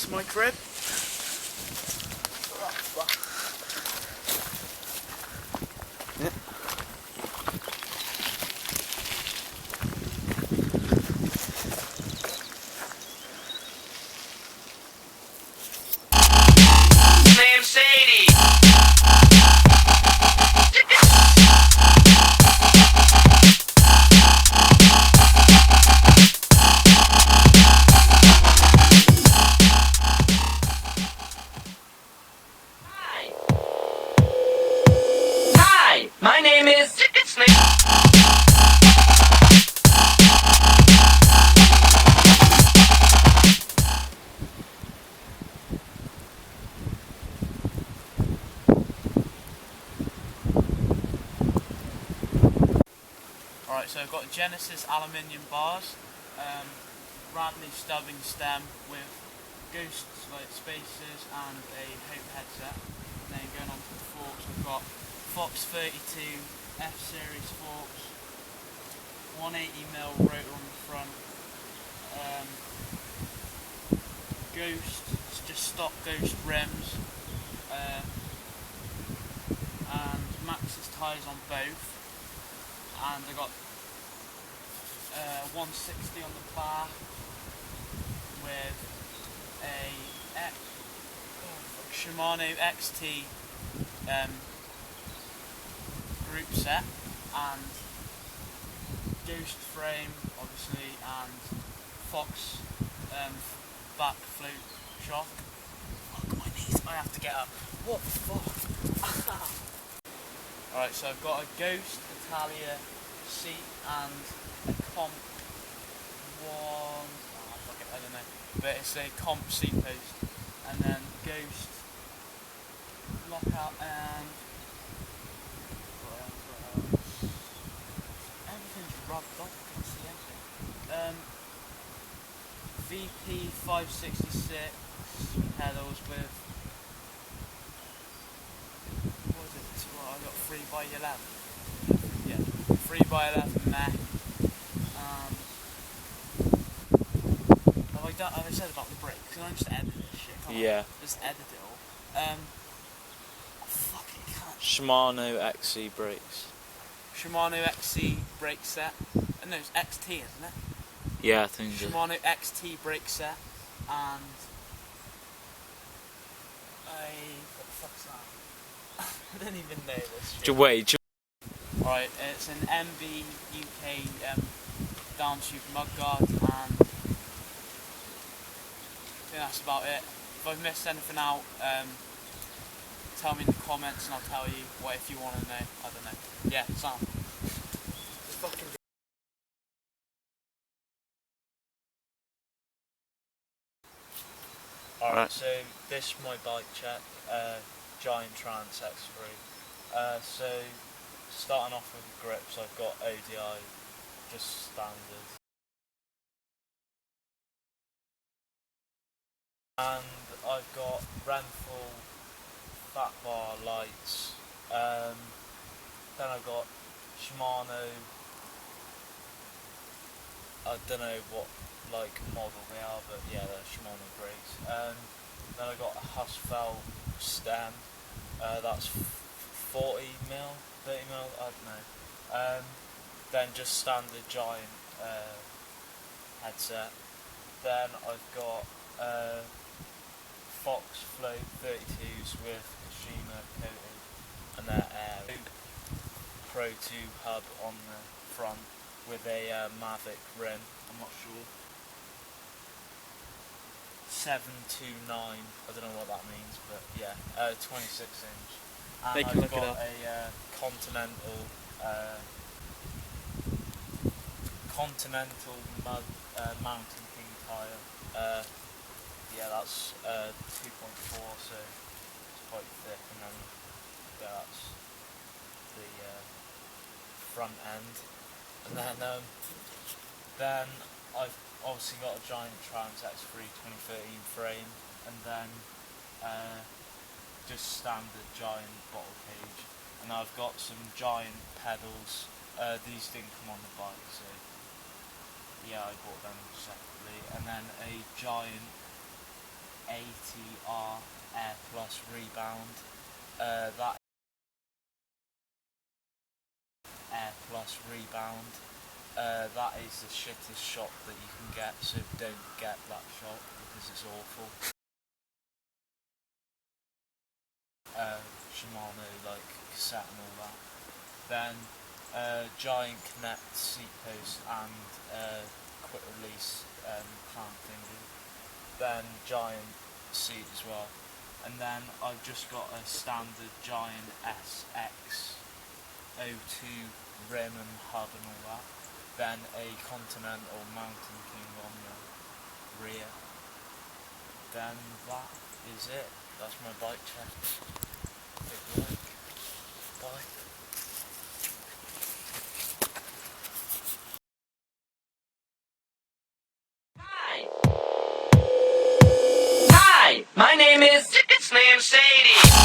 That's my crib. My name is Snake. Alright, so I've got Genesis aluminium bars, Radley stubbing stem with ghost like spacers and a hope headset. And then going on to the forks, we've got Fox 32 F series forks, 180mm rotor on the front, Ghost, it's just stock Ghost rims, and Maxxis tyres on both, and I got 160 on the bar with a Shimano XT group set and Ghost frame obviously, and Fox back float shock. Fuck my knees, I have to get up. What the fuck? Alright, so I've got a Ghost Italia seat and a comp I don't know, but it's a comp seat post, and then Ghost lockout and what else? Everything's rubbed off, I can't see anything. VP 566 pedals with, what is it? Well, I got 3x11. Yeah, 3x11 mech. Have I said about the brakes? Can I just edit this shit? Yeah. Just edit it all. I fucking can't. Shimano XC brakes. Shimano XC brake set. No, it's XT, isn't it? Yeah, I think so. Shimano XT brake set and what the fuck's that? I don't even know this shit. Wait. Right, it's an MB UK downshoot mudguard, and I think that's about it. If I've missed anything out, tell me in the comments and I'll tell you what if you want to know. I don't know. Yeah, Sam. Alright, so this is my bike check, Giant Trans X3. So starting off with the grips, I've got ODI, just standard. And I've got Renthal fat bar lights. Then I've got Shimano. I don't know what model they are, but yeah, they're Shimano brakes. Then I got a Husfell stem. That's 40mm, 30mm, I don't know. Then just standard Giant headset. Then I've got Fox Float 32s with Kashima coating, and they're Pro 2 hub on the front with a Mavic rim. I'm not sure. 729. I don't know what that means, but yeah, 26 inch. And They can I've look it got up. a Continental Mountain King tyre. Yeah, that's 2.4, so it's quite thick, and then yeah, that's the front end, and then I've obviously got a Giant Trans X3 2013 frame, and then just standard Giant bottle cage, and I've got some Giant pedals. These didn't come on the bike, so yeah, I bought them separately, and then a Giant ATR Air Plus Rebound. That Air Plus Rebound. That is the shittest shot that you can get, so don't get that shot because it's awful. Shimano like cassette and all that. Then giant connect seat post and quick release clamp thingy. Then giant seat as well. And then I've just got a standard giant SX O2 rim and hub and all that. Then a Continental Mountain King on the rear. Then that is it. That's my bike check. Big like. Bye. Hi, my name is Sadie.